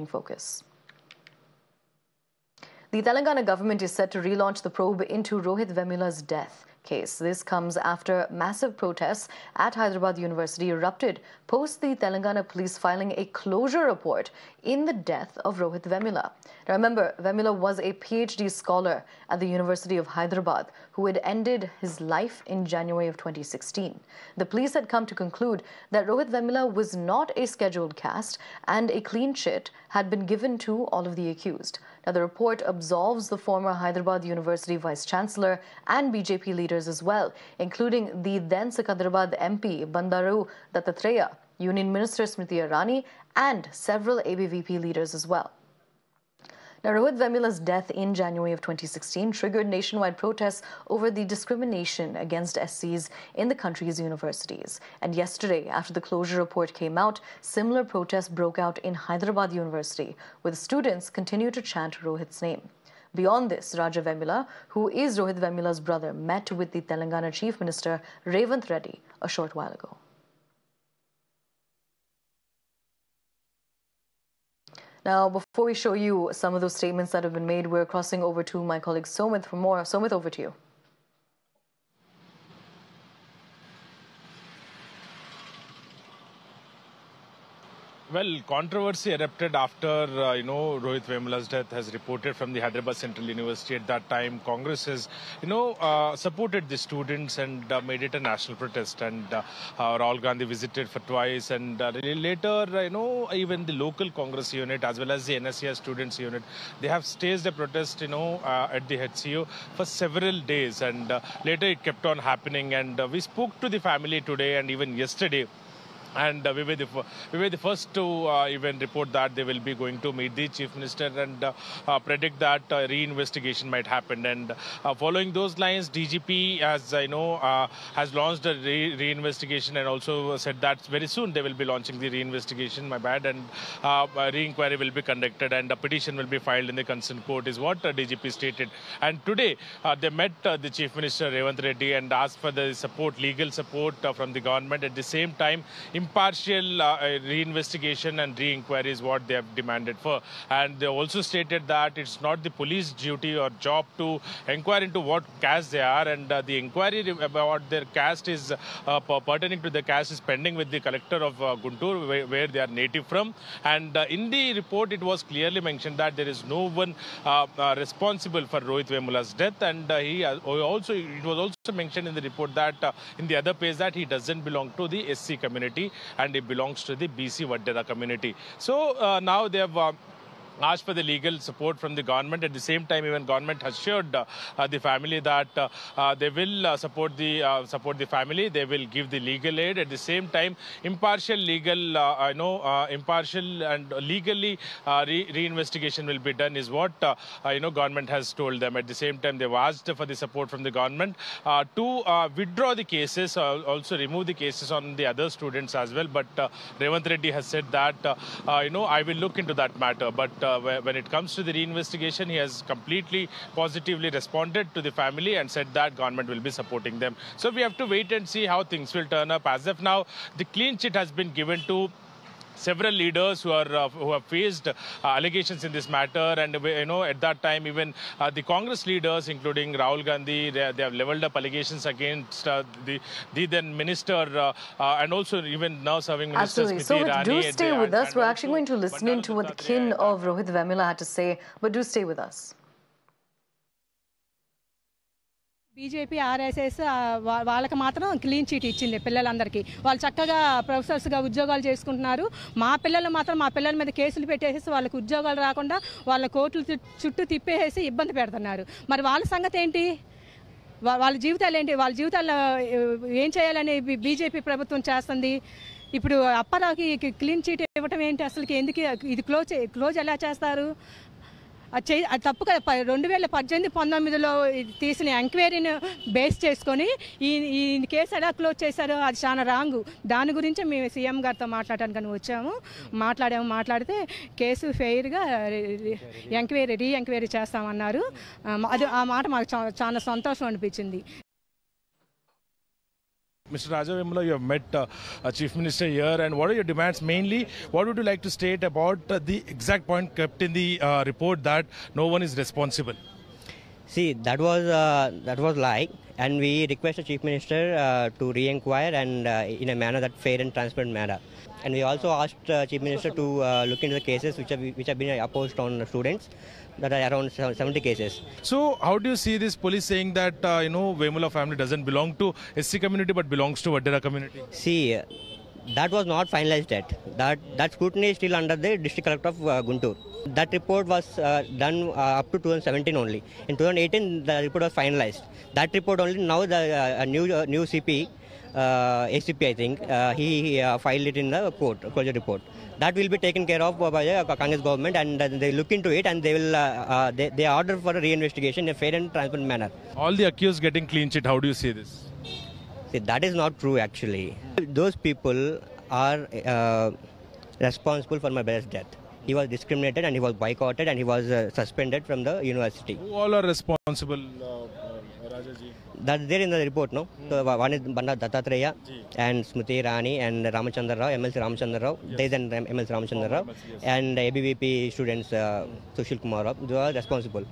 Focus. The Telangana government is set to relaunch the probe into Rohit Vemula's death case. This comes after massive protests at Hyderabad University erupted post the Telangana police filing a closure report in the death of Rohit Vemula. Now remember, Vemula was a PhD scholar at the University of Hyderabad who had ended his life in January of 2016. The police had come to conclude that Rohit Vemula was not a scheduled cast and a clean chit had been given to all of the accused. Now, the report absolves the former Hyderabad University Vice-Chancellor and BJP leaders as well, including the then Secunderabad MP Bandaru Dattatreya, Union Minister Smriti Irani, and several ABVP leaders as well. Now, Rohit Vemula's death in January of 2016 triggered nationwide protests over the discrimination against SCs in the country's universities. And yesterday, after the closure report came out, similar protests broke out in Hyderabad University, where the students continue to chant Rohit's name. Beyond this, Raja Vemula, who is Rohit Vemula's brother, met with the Telangana Chief Minister Revanth Reddy a short while ago. Now, before we show you some of those statements that have been made, we're crossing over to my colleague Somit for more. Somit, over to you. Well, controversy erupted after, Rohit Vemula's death, has reported from the Hyderabad Central University. At that time, Congress has, supported the students and made it a national protest. And Rahul Gandhi visited for twice. And later, even the local Congress unit as well as the NSCR students unit, they have staged a protest, at the HCU for several days. And later it kept on happening. And we spoke to the family today and even yesterday. And we were the first to even report that they will be going to meet the Chief Minister and predict that re-investigation might happen. And following those lines, DGP has launched a re-investigation and also said that very soon they will be launching the re-investigation. And re-inquiry will be conducted and a petition will be filed in the concerned court, is what DGP stated. And today they met the Chief Minister Revanth Reddy and asked for the legal support from the government. At the same time, impartial reinvestigation and re-inquiry is what they have demanded for. And they also stated that it's not the police duty or job to inquire into what caste they are, and the inquiry about their caste is pertaining to the caste is pending with the collector of Guntur, where they are native from. And in the report, it was clearly mentioned that there is no one responsible for Rohit Vemula's death, and it was also mentioned in the report that in the other page that he doesn't belong to the SC community and it belongs to the BC Vaddera community. So now they have asked for the legal support from the government. At the same time, even government has assured the family that they will support the family. They will give the legal aid. At the same time, impartial and legally re-investigation will be done, is what government has told them. At the same time, they've asked for the support from the government to withdraw the cases, also remove the cases on the other students as well. But Revanth Reddy has said that I will look into that matter. But when it comes to the reinvestigation, he has completely positively responded to the family and said that government will be supporting them. So we have to wait and see how things will turn up. As of now, the clean chit has been given to several leaders who have faced allegations in this matter, and at that time even the Congress leaders, including Rahul Gandhi, they have leveled up allegations against the then minister and also even now serving minister Smriti Irani. Absolutely. So do stay with us. We're actually going to listen into what the kin of Rohit Vemula had to say, but do stay with us. BJP RSS వాళ్ళకి మాత్రం clean cheat ఇచ్చింది పిల్లలందరికీ. వాళ్ళు చక్కగా ప్రొఫెసర్స్గా ఉద్యోగాలు చేసుకుంటున్నారు. మా పిల్లలు మాత్రం మా పిల్లల మీద కేసులు పెట్టేసి వాళ్ళకి ఉద్యోగాలు రాకుండా వాళ్ళ కోర్టులు చుట్టూ తిప్పేసి ఇబ్బంది పెడుతున్నారు. మరి వాళ్ళ సంగతి ఏంటి? వాళ్ళ జీవితాలు ఏంటి? వాళ్ళ జీవితాల్లో ఏం చేయాలని బీజేపీ ప్రభుత్వం చేస్తుంది? ఇప్పుడు అప్పారావుకి క్లీన్ చీట్ ఇవ్వటం ఏంటి? అసలుకి ఎందుకు ఇది క్లోజ్ ఎలా చేస్తారు? అది తప్పు కదా. 2018-19లో తీసిన ఎంక్వైరీని బేస్ చేసుకొని ఈ కేసు ఎలా క్లోజ్ చేశారో అది చాలా రాంగు. దాని గురించి మేము సీఎం గారితో మాట్లాడటానికి వచ్చాము. మాట్లాడితే కేసు ఫెయిర్గా రీ-ఎంక్వైరీ చేస్తామన్నారు. ఆ మాట మాకు చాలా సంతోషం అనిపించింది. Mr. Raja Vemula, you have met Chief Minister here, and what are your demands? Mainly, what would you like to state about the exact point kept in the report that no one is responsible? See, that was lie, and we request the Chief Minister to re-inquire and in a manner that fair and transparent manner. And we also asked Chief Minister to look into the cases which have been opposed on students. That are around 70 cases. So, how do you see this police saying that Vemula family doesn't belong to SC community but belongs to Vadera community? See, that was not finalized yet. That scrutiny is still under the District Collector of Guntur. That report was done up to 2017 only. In 2018, the report was finalized. That report only now the new CP, ACP I think, he filed it in the court, closure report. That will be taken care of by the Congress government, and they look into it, and they will they order for a reinvestigation in a fair and transparent manner. All the accused getting clean chit. How do you see this? See, that is not true actually. Those people are responsible for my brother's death. He was discriminated and he was boycotted and he was suspended from the university. Who all are responsible, Rajaji? That's there in the report, no? So one is Banda Dattatreya and Smriti Irani and Ramachandra Rao, MLC Ramachandra Rao, they then MLC Ramachandra Rao, and ABVP students Sushil Kumar Rao. They are responsible.